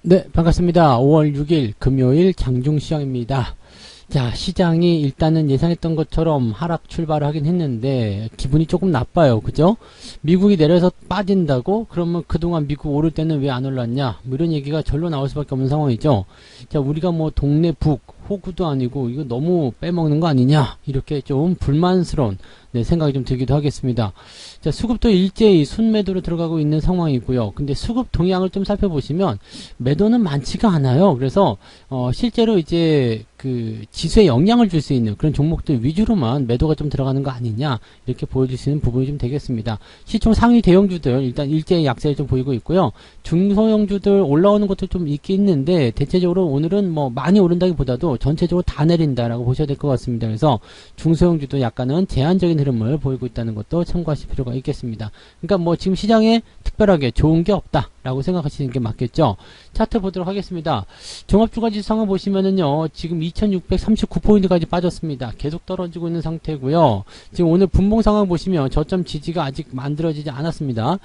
네, 반갑습니다. 5월 6일 금요일 장중시장입니다. 자, 시장이 일단은 예상했던 것처럼 하락 출발을 하긴 했는데 기분이 조금 나빠요. 그죠? 미국이 내려서 빠진다고? 그러면 그동안 미국 오를 때는 왜 안 올랐냐? 뭐 이런 얘기가 절로 나올 수밖에 없는 상황이죠. 자, 우리가 뭐 동네 북, 호구도 아니고 이거 너무 빼먹는 거 아니냐? 이렇게 좀 불만스러운 생각이 좀 들기도 하겠습니다. 자, 수급도 일제히 순매도로 들어가고 있는 상황이고요. 근데 수급 동향을 좀 살펴보시면 매도는 많지가 않아요. 그래서 실제로 이제 그 지수에 영향을 줄 수 있는 그런 종목들 위주로만 매도가 좀 들어가는 거 아니냐, 이렇게 보여줄 수 있는 부분이 좀 되겠습니다. 시총 상위 대형주들 일단 일제히 약세를 좀 보이고 있고요. 중소형주들 올라오는 것도 좀 있긴 있는데 대체적으로 오늘은 뭐 많이 오른다기보다도 전체적으로 다 내린다라고 보셔야 될 것 같습니다. 그래서 중소형주도 약간은 제한적인 흐름을 보이고 있다는 것도 참고하실 필요가 있겠습니다. 그러니까 뭐 지금 시장에 특별하게 좋은 게 없다라고 생각하시는 게 맞겠죠. 차트 보도록 하겠습니다. 종합주가지수 상황 보시면은요, 지금 2639포인트까지 빠졌습니다. 계속 떨어지고 있는 상태고요. 지금 오늘 분봉 상황 보시면 저점 지지가 아직 만들어지지 않았습니다.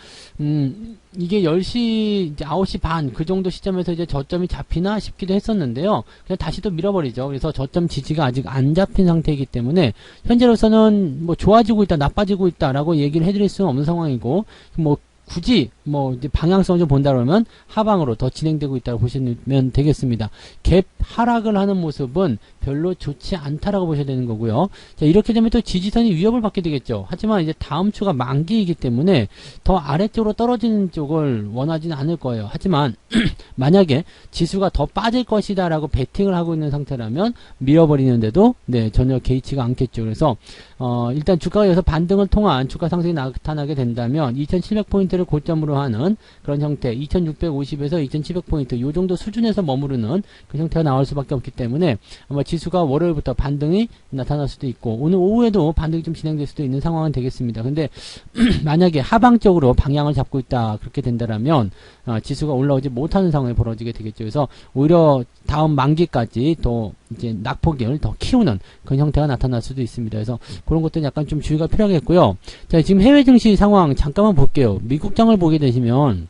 이게 10시, 이제 9시 반, 그 정도 시점에서 이제 저점이 잡히나 싶기도 했었는데요. 그냥 다시 또 밀어버리죠. 그래서 저점 지지가 아직 안 잡힌 상태이기 때문에, 현재로서는 뭐 좋아지고 있다, 나빠지고 있다라고 얘기를 해드릴 수는 없는 상황이고, 뭐, 굳이 뭐 이제 방향성을 좀 본다 그러면 하방으로 더 진행되고 있다고 보시면 되겠습니다. 갭 하락을 하는 모습은 별로 좋지 않다라고 보셔야 되는 거고요. 자, 이렇게 되면 또 지지선이 위협을 받게 되겠죠. 하지만 이제 다음 주가 만기이기 때문에 더 아래쪽으로 떨어지는 쪽을 원하지는 않을 거예요. 하지만 만약에 지수가 더 빠질 것이다 라고 베팅을 하고 있는 상태라면 밀어버리는데도 전혀 개의치가 않겠죠. 그래서 일단 주가가 여기서 반등을 통한 주가 상승이 나타나게 된다면 2700포인트를 고점으로 하는 그런 형태, 2650에서 2700포인트 요 정도 수준에서 머무르는 그 형태가 나올 수밖에 없기 때문에 아마 지수가 월요일부터 반등이 나타날 수도 있고 오늘 오후에도 반등이 좀 진행될 수도 있는 상황은 되겠습니다. 근데 만약에 하방적으로 방향을 잡고 있다 그렇게 된다라면 지수가 올라오지 못하는 상황이 벌어지게 되겠죠. 그래서 오히려 다음 만기까지 또 이제 낙폭을 더 키우는 그런 형태가 나타날 수도 있습니다. 그래서 그런 것들은 약간 좀 주의가 필요하겠고요. 자, 지금 해외 증시 상황 잠깐만 볼게요. 미국장을 보게 되시면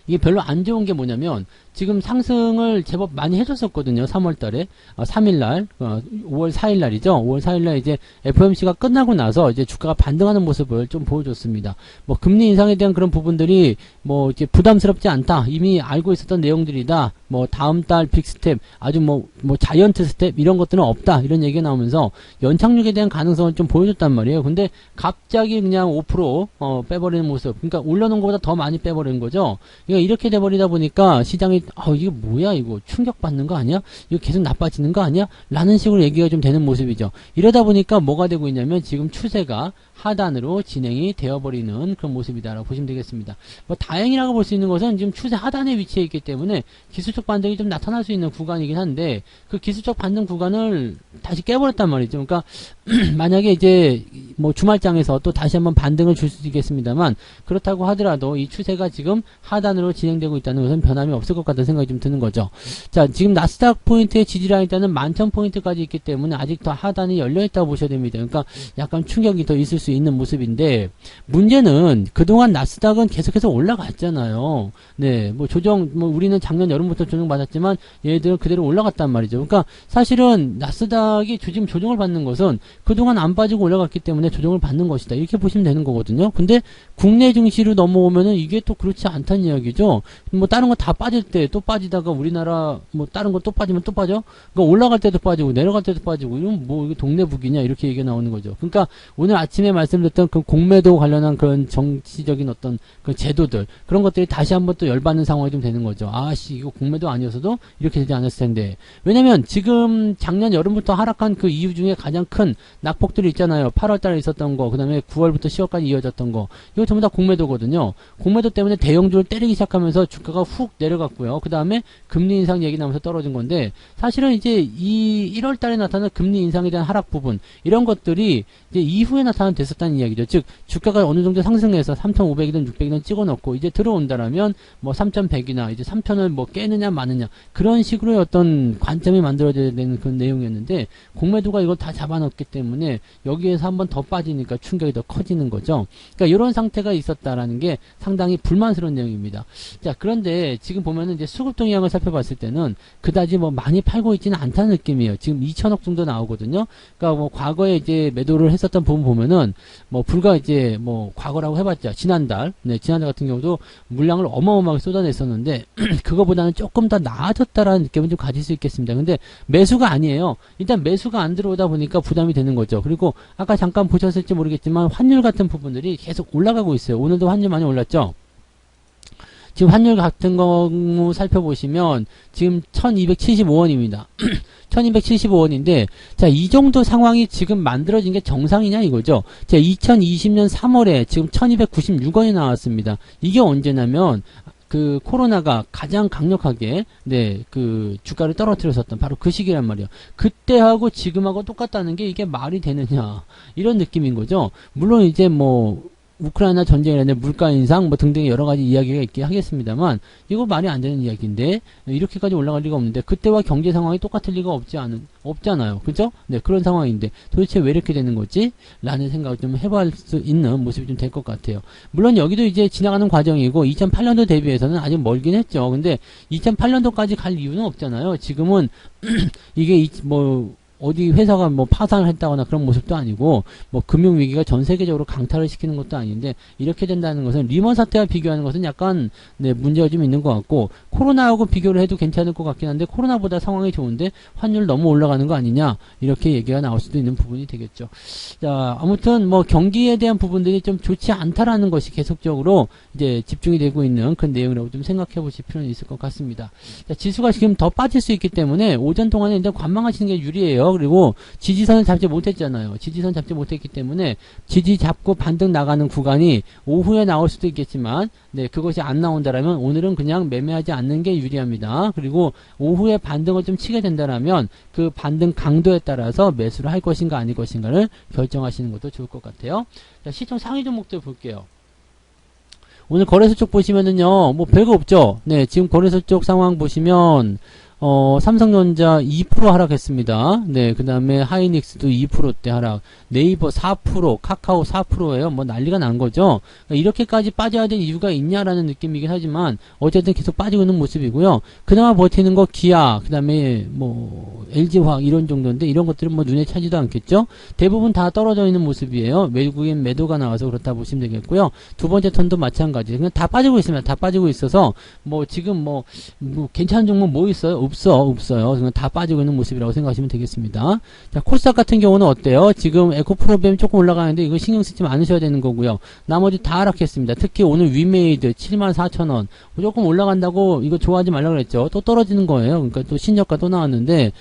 이게 별로 안 좋은 게 뭐냐면 지금 상승을 제법 많이 해줬었거든요. 3월달에 3일날 5월 4일날이죠. 5월 4일날 이제 FOMC가 끝나고 나서 이제 주가가 반등하는 모습을 좀 보여줬습니다. 뭐 금리 인상에 대한 그런 부분들이 뭐 이제 부담스럽지 않다. 이미 알고 있었던 내용들이다. 뭐 다음 달 빅스텝 아주 뭐 자이언트 스텝 이런 것들은 없다. 이런 얘기가 나오면서 연착륙에 대한 가능성을 좀 보여줬단 말이에요. 근데 갑자기 그냥 5% 빼버리는 모습. 그러니까 올려놓은 것보다 더 많이 빼버리는 거죠. 그러니까 이렇게 돼버리다 보니까 시장이 이게 뭐야 이거 충격받는 거 아니야? 이거 계속 나빠지는 거 아니야? 라는 식으로 얘기가 좀 되는 모습이죠. 이러다 보니까 뭐가 되고 있냐면 지금 추세가 하단으로 진행이 되어버리는 그런 모습이다라고 보시면 되겠습니다. 뭐 다행이라고 볼 수 있는 것은 지금 추세 하단에 위치해 있기 때문에 기술적 반등이 좀 나타날 수 있는 구간이긴 한데 그 기술적 반등 구간을 다시 깨버렸단 말이죠. 그러니까 만약에 이제 뭐 주말장에서 또 다시 한번 반등을 줄 수도 있겠습니다만 그렇다고 하더라도 이 추세가 지금 하단으로 진행되고 있다는 것은 변함이 없을 것 같다는 생각이 좀 드는 거죠. 자, 지금 나스닥 포인트의 지지라인 일단은 11,000포인트까지 있기 때문에 아직 더 하단이 열려있다고 보셔야 됩니다. 그러니까 약간 충격이 더 있을 수 있는 모습인데 문제는 그동안 나스닥은 계속해서 올라갔잖아요. 네, 뭐 조정, 뭐 우리는 작년 여름부터 조정 받았지만 얘들은 그대로 올라갔단 말이죠. 그러니까 사실은 나스닥이 지금 조정을 받는 것은 그동안 안 빠지고 올라갔기 때문에 조정을 받는 것이다. 이렇게 보시면 되는 거거든요. 근데 국내 증시로 넘어오면은 이게 또 그렇지 않다는 이야기죠. 뭐 다른 거 다 빠질 때 또 빠지다가 우리나라 뭐 다른 거 또 빠지면 또 빠져? 그러니까 올라갈 때도 빠지고 내려갈 때도 빠지고 이런 뭐 이게 동네 북이냐 이렇게 얘기가 나오는 거죠. 그러니까 오늘 아침에 말씀드렸던 그 공매도 관련한 그런 정치적인 어떤 그 제도들 그런 것들이 다시 한번 또 열받는 상황이 좀 되는 거죠. 아씨 이거 공매도 아니었어도 이렇게 되지 않았을 텐데. 왜냐면 지금 작년 여름부터 하락한 그 이유 중에 가장 큰 낙폭들이 있잖아요. 8월 달에 있었던 거, 그 다음에 9월부터 10월까지 이어졌던 거. 이거 전부 다 공매도거든요. 공매도 때문에 대형주를 때리기 시작하면서 주가가 훅 내려갔고요. 그 다음에 금리 인상 얘기 나오면서 떨어진 건데 사실은 이제 이 1월 달에 나타난 금리 인상에 대한 하락 부분 이런 것들이 이제 이후에 나타난 됐었다는 이야기죠. 즉 주가가 어느 정도 상승해서 3,500이든 600이든 찍어놓고 이제 들어온다라면 뭐 3,100이나 이제 3,000을 뭐 깨느냐 마느냐 그런 식으로의 어떤 관점이 만들어져야 되는 그런 내용이었는데 공매도가 이걸 다 잡아놓기 때문에 여기에서 한번 더 빠지니까 충격이 더 커지는 거죠. 그러니까 이런 상태가 있었다라는 게 상당히 불만스러운 내용입니다. 자, 그런데 지금 보면은 이제 수급 동향을 살펴봤을 때는 그다지 뭐 많이 팔고 있지는 않다는 느낌이에요. 지금 2천억 정도 나오거든요. 그러니까 뭐 과거에 이제 매도를 했었던 부분 보면은 뭐 불과 이제 뭐 과거라고 해봤자 지난달 같은 경우도 물량을 어마어마하게 쏟아냈었는데 그거보다는 조금 더 나아졌다라는 느낌을 좀 가질 수 있겠습니다. 근데 매수가 아니에요. 일단 매수가 안 들어오다 보니까 부담이 되는 거죠. 그리고 아까 잠깐 보셨을지 모르겠지만 환율 같은 부분들이 계속 올라가고 있어요. 오늘도 환율 많이 올랐죠. 지금 환율 같은 경우 살펴보시면 지금 1275원입니다. 1275원인데 자, 이 정도 상황이 지금 만들어진 게 정상이냐 이거죠. 자, 2020년 3월에 지금 1296원이 나왔습니다. 이게 언제냐면 그 코로나가 가장 강력하게 그 주가를 떨어뜨렸었던 바로 그 시기란 말이에요. 그때하고 지금하고 똑같다는 게 이게 말이 되느냐 이런 느낌인 거죠. 물론 이제 뭐 우크라이나 전쟁이라는 물가 인상 뭐 등등의 여러 가지 이야기가 있긴 하겠습니다만 이거 말이 안 되는 이야기인데 이렇게까지 올라갈 리가 없는데 그때와 경제 상황이 똑같을 리가 없잖아요. 그죠? 네, 그런 상황인데 도대체 왜 이렇게 되는 거지? 라는 생각을 좀 해볼 수 있는 모습이 좀 될 것 같아요. 물론 여기도 이제 지나가는 과정이고 2008년도 대비해서는 아직 멀긴 했죠. 근데 2008년도까지 갈 이유는 없잖아요. 지금은 이게 뭐 어디 회사가 뭐 파산을 했다거나 그런 모습도 아니고 뭐 금융위기가 전 세계적으로 강타를 시키는 것도 아닌데 이렇게 된다는 것은 리먼 사태와 비교하는 것은 약간 문제가 좀 있는 것 같고 코로나하고 비교를 해도 괜찮을 것 같긴 한데 코로나보다 상황이 좋은데 환율 너무 올라가는 거 아니냐 이렇게 얘기가 나올 수도 있는 부분이 되겠죠. 자, 아무튼 뭐 경기에 대한 부분들이 좀 좋지 않다라는 것이 계속적으로 이제 집중이 되고 있는 그런 내용이라고 좀 생각해 보실 필요는 있을 것 같습니다. 자, 지수가 지금 더 빠질 수 있기 때문에 오전 동안에 일단 관망하시는 게 유리해요. 그리고 지지선을 잡지 못했잖아요. 지지선 잡지 못했기 때문에 지지 잡고 반등 나가는 구간이 오후에 나올 수도 있겠지만 그것이 안 나온다라면 오늘은 그냥 매매하지 않는 게 유리합니다. 그리고 오후에 반등을 좀 치게 된다라면 그 반등 강도에 따라서 매수를 할 것인가 아닐 것인가를 결정하시는 것도 좋을 것 같아요. 자, 시총 상위 종목들 볼게요. 오늘 거래소 쪽 보시면은요, 뭐 별거 없죠. 네, 지금 거래소 쪽 상황 보시면 삼성전자 2% 하락했습니다. 네, 그 다음에 하이닉스도 2%대 하락, 네이버 4%, 카카오 4%예요. 뭐 난리가 난 거죠. 그러니까 이렇게까지 빠져야 될 이유가 있냐라는 느낌이긴 하지만 어쨌든 계속 빠지고 있는 모습이고요. 그나마 버티는 거 기아, 그 다음에 뭐 LG화학 이런 정도인데 이런 것들은 뭐 눈에 차지도 않겠죠. 대부분 다 떨어져 있는 모습이에요. 외국인 매도가 나와서 그렇다 보시면 되겠고요. 두 번째 턴도 마찬가지. 그냥 다 빠지고 있습니다. 다 빠지고 있어서 뭐 지금 뭐 괜찮은 종목 뭐 있어요? 없어요. 그냥 다 빠지고 있는 모습이라고 생각하시면 되겠습니다. 자, 코스닥 같은 경우는 어때요? 지금 에코프로비엠 조금 올라가는데 이거 신경 쓰지 않으셔야 되는 거고요. 나머지 다 하락했습니다. 특히 오늘 위메이드 74,000원 조금 올라간다고 이거 좋아하지 말라 그랬죠. 또 떨어지는 거예요. 그러니까 또 신저가 또 나왔는데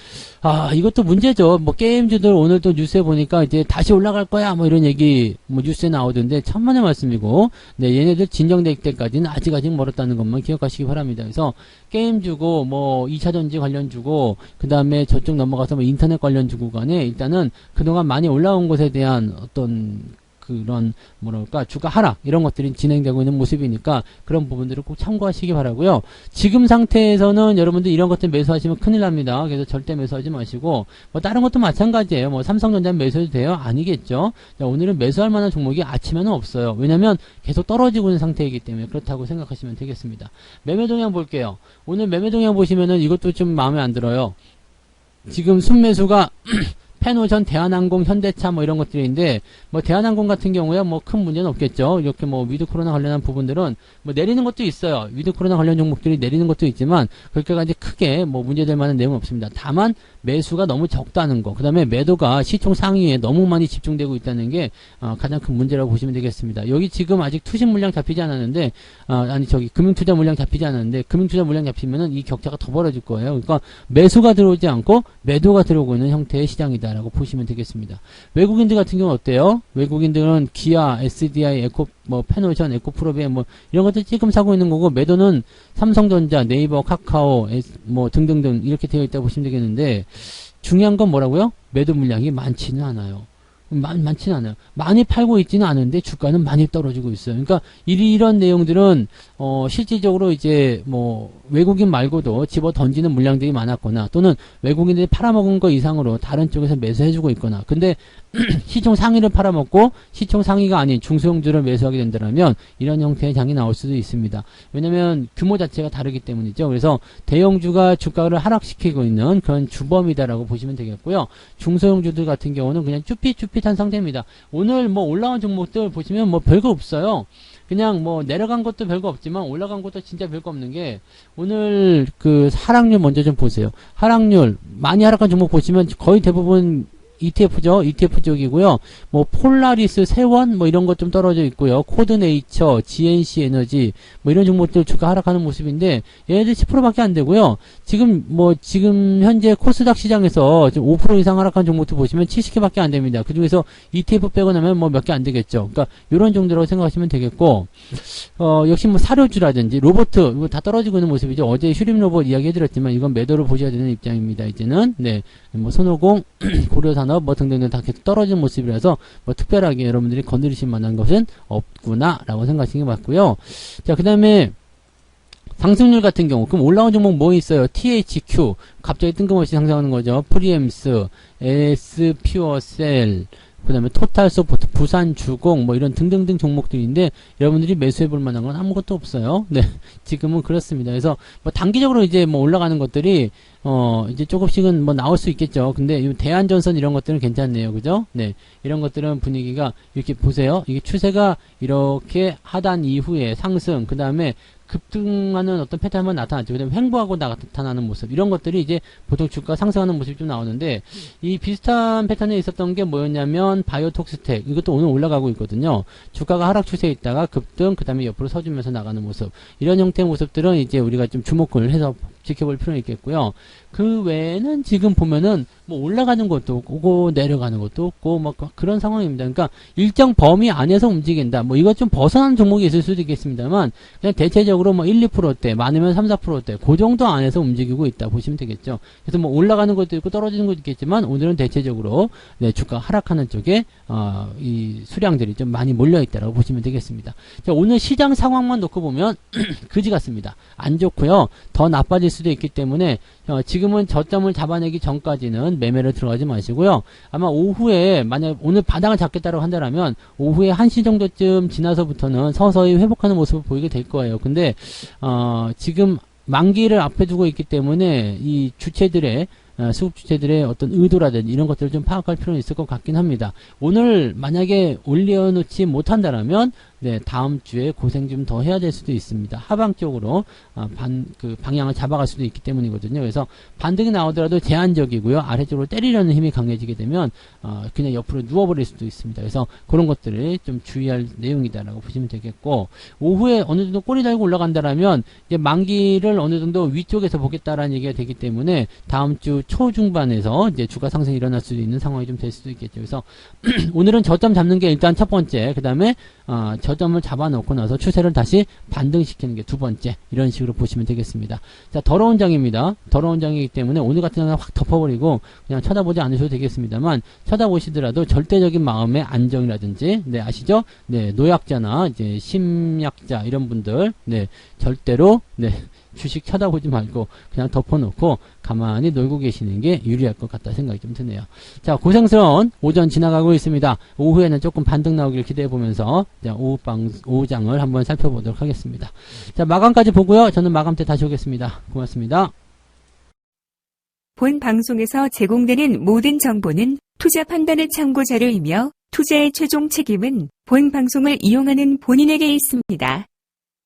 이것도 문제죠. 뭐 게임주들 오늘 또 뉴스에 보니까 이제 다시 올라갈 거야 뭐 이런 얘기 뭐 뉴스에 나오던데 천만의 말씀이고 얘네들 진정될 때까지는 아직 멀었다는 것만 기억하시기 바랍니다. 그래서 게임주고 뭐 2차전지 관련주고 그 다음에 저쪽 넘어가서 뭐 인터넷 관련주고 간에 일단은 그동안 많이 올라온 것에 대한 어떤 그런 뭐랄까 주가 하락 이런 것들이 진행되고 있는 모습이니까 그런 부분들을 꼭 참고하시기 바라고요. 지금 상태에서는 여러분들 이런 것들 매수하시면 큰일 납니다. 그래서 절대 매수하지 마시고 뭐 다른 것도 마찬가지예요. 뭐 삼성전자 매수해도 돼요? 아니겠죠. 자, 오늘은 매수할 만한 종목이 아침에는 없어요. 왜냐면 계속 떨어지고 있는 상태이기 때문에 그렇다고 생각하시면 되겠습니다. 매매 동향 볼게요. 오늘 매매 동향 보시면은 이것도 좀 마음에 안 들어요. 지금 순매수가 페노전, 대한항공, 현대차 뭐 이런 것들인데 뭐 대한항공 같은 경우에 뭐 큰 문제는 없겠죠. 이렇게 뭐 위드 코로나 관련한 부분들은 뭐 내리는 것도 있어요. 위드 코로나 관련 종목들이 내리는 것도 있지만 그렇게까지 크게 뭐 문제될 만한 내용은 없습니다. 다만 매수가 너무 적다는 거, 그 다음에 매도가 시총 상위에 너무 많이 집중되고 있다는 게 가장 큰 문제라고 보시면 되겠습니다. 여기 지금 아직 투신 물량 잡히지 않았는데 금융투자 물량 잡히지 않았는데 금융투자 물량 잡히면은 이 격차가 더 벌어질 거예요. 그러니까 매수가 들어오지 않고 매도가 들어오고 있는 형태의 시장이다 라고 보시면 되겠습니다. 외국인들 같은 경우는 어때요? 외국인들은 기아, SDI, 페노전, 에코프로비엠 뭐 이런 것들 지금 사고 있는 거고 매도는 삼성전자, 네이버, 카카오 뭐 등등등 이렇게 되어 있다고 보시면 되겠는데 중요한 건 뭐라고요? 매도 물량이 많지는 않아요. 많지는 않아요. 많이 팔고 있지는 않은데 주가는 많이 떨어지고 있어요. 그러니까 이런 내용들은 실질적으로 이제 뭐 외국인 말고도 집어 던지는 물량들이 많았거나 또는 외국인들이 팔아먹은 거 이상으로 다른 쪽에서 매수해주고 있거나 근데 시총 상위를 팔아먹고 시총 상위가 아닌 중소형주를 매수하게 된다면 이런 형태의 장이 나올 수도 있습니다. 왜냐면 규모 자체가 다르기 때문이죠. 그래서 대형주가 주가를 하락시키고 있는 그런 주범이다라고 보시면 되겠고요. 중소형주들 같은 경우는 그냥 쭈삣쭈삣한 상태입니다. 오늘 뭐 올라온 종목들 보시면 뭐 별거 없어요. 그냥 뭐 내려간 것도 별거 없지만 올라간 것도 진짜 별거 없는 게 오늘 그 하락률 먼저 좀 보세요. 하락률 많이 하락한 종목 보시면 거의 대부분 ETF죠. ETF 쪽이고요. 뭐 폴라리스, 세원 뭐 이런 것 좀 떨어져 있고요. 코드네이처, GNC 에너지 뭐 이런 종목들 주가 하락하는 모습인데 얘네들 10%밖에 안 되고요. 지금 현재 코스닥 시장에서 좀 5% 이상 하락한 종목들 보시면 70개밖에 안 됩니다. 그 중에서 ETF 빼고 나면 뭐 몇 개 안 되겠죠. 그러니까 이런 정도라고 생각하시면 되겠고 역시 뭐 사료주라든지 로봇 이거 다 떨어지고 있는 모습이죠. 어제 휴림 로봇 이야기 해드렸지만 이건 매도를 보셔야 되는 입장입니다. 이제는 네, 뭐 손오공, 고려산업 뭐 등등등 다 계속 떨어진 모습이라서 뭐 특별하게 여러분들이 건드리실 만한 것은 없구나라고 생각하시는 게 맞고요. 자, 그 다음에 상승률 같은 경우 그럼 올라온 종목 뭐 있어요? THQ 갑자기 뜬금없이 상승하는 거죠. 프리엠스, LS 퓨어셀 그 다음에 토탈소프트, 부산주공 뭐 이런 등등등 종목들인데 여러분들이 매수해 볼 만한 건 아무것도 없어요. 네, 지금은 그렇습니다. 그래서 뭐 단기적으로 이제 뭐 올라가는 것들이 이제 조금씩은 뭐 나올 수 있겠죠. 근데 이 대한전선 이런 것들은 괜찮네요. 그죠? 네, 이런 것들은 분위기가 이렇게 보세요. 이게 추세가 이렇게 하단 이후에 상승 그 다음에 급등하는 어떤 패턴만 나타났죠. 그 다음에 횡보하고 나타나는 모습 이런 것들이 이제 보통 주가 상승하는 모습이 좀 나오는데 이 비슷한 패턴에 있었던 게 뭐였냐면 바이오톡스텍 이것도 오늘 올라가고 있거든요. 주가가 하락 추세에 있다가 급등 그 다음에 옆으로 서주면서 나가는 모습 이런 형태의 모습들은 이제 우리가 좀 주목을 해서 지켜볼 필요는 있겠고요. 그 외에는 지금 보면은 뭐 올라가는 것도 없고 내려가는 것도 없고 뭐 그런 상황입니다. 그러니까 일정 범위 안에서 움직인다. 뭐 이것 좀 벗어난 종목이 있을 수도 있겠습니다만 그냥 대체적으로 뭐 1, 2%대 많으면 3, 4%대 그 정도 안에서 움직이고 있다 보시면 되겠죠. 그래서 뭐 올라가는 것도 있고 떨어지는 것도 있겠지만 오늘은 대체적으로 네, 주가 하락하는 쪽에 이 수량들이 좀 많이 몰려 있다라고 보시면 되겠습니다. 자, 오늘 시장 상황만 놓고 보면 그지 같습니다. 안 좋고요. 더 나빠질 수도 있기 때문에 지금은 저점을 잡아내기 전까지는 매매를 들어가지 마시고요. 아마 오후에 만약 오늘 바닥을 잡겠다고 한다면 오후에 1시 정도쯤 지나서부터는 서서히 회복하는 모습을 보이게 될 거예요. 근데 지금 만기를 앞에 두고 있기 때문에 이 주체들의 수급 주체들의 어떤 의도라든지 이런 것들을 좀 파악할 필요는 있을 것 같긴 합니다. 오늘 만약에 올려놓지 못한다라면 네, 다음 주에 고생 좀 더 해야 될 수도 있습니다. 하방 쪽으로 방향을 잡아갈 수도 있기 때문이거든요. 그래서 반등이 나오더라도 제한적이고요. 아래쪽으로 때리려는 힘이 강해지게 되면 그냥 옆으로 누워버릴 수도 있습니다. 그래서 그런 것들을 좀 주의할 내용이다라고 보시면 되겠고 오후에 어느 정도 꼬리 달고 올라간다라면 이제 만기를 어느 정도 위쪽에서 보겠다라는 얘기가 되기 때문에 다음 주 초중반에서 이제 주가 상승이 일어날 수도 있는 상황이 좀 될 수도 있겠죠. 그래서 오늘은 저점 잡는 게 일단 첫 번째, 그 다음에 저점을 잡아놓고 나서 추세를 다시 반등시키는 게 두 번째, 이런 식으로 보시면 되겠습니다. 자, 더러운 장입니다. 더러운 장이기 때문에 오늘 같은 경우는 확 덮어버리고 그냥 쳐다보지 않으셔도 되겠습니다만 쳐다보시더라도 절대적인 마음의 안정이라든지 네, 아시죠? 네, 노약자나 이제 심약자 이런 분들 네, 절대로 네, 주식 쳐다보지 말고 그냥 덮어놓고 가만히 놀고 계시는 게 유리할 것 같다 생각이 좀 드네요. 자, 고생스러운 오전 지나가고 있습니다. 오후에는 조금 반등 나오기를 기대해보면서 오후장을 한번 살펴보도록 하겠습니다. 자, 마감까지 보고요. 저는 마감 때 다시 오겠습니다. 고맙습니다. 본 방송에서 제공되는 모든 정보는 투자 판단의 참고 자료이며 투자의 최종 책임은 본 방송을 이용하는 본인에게 있습니다.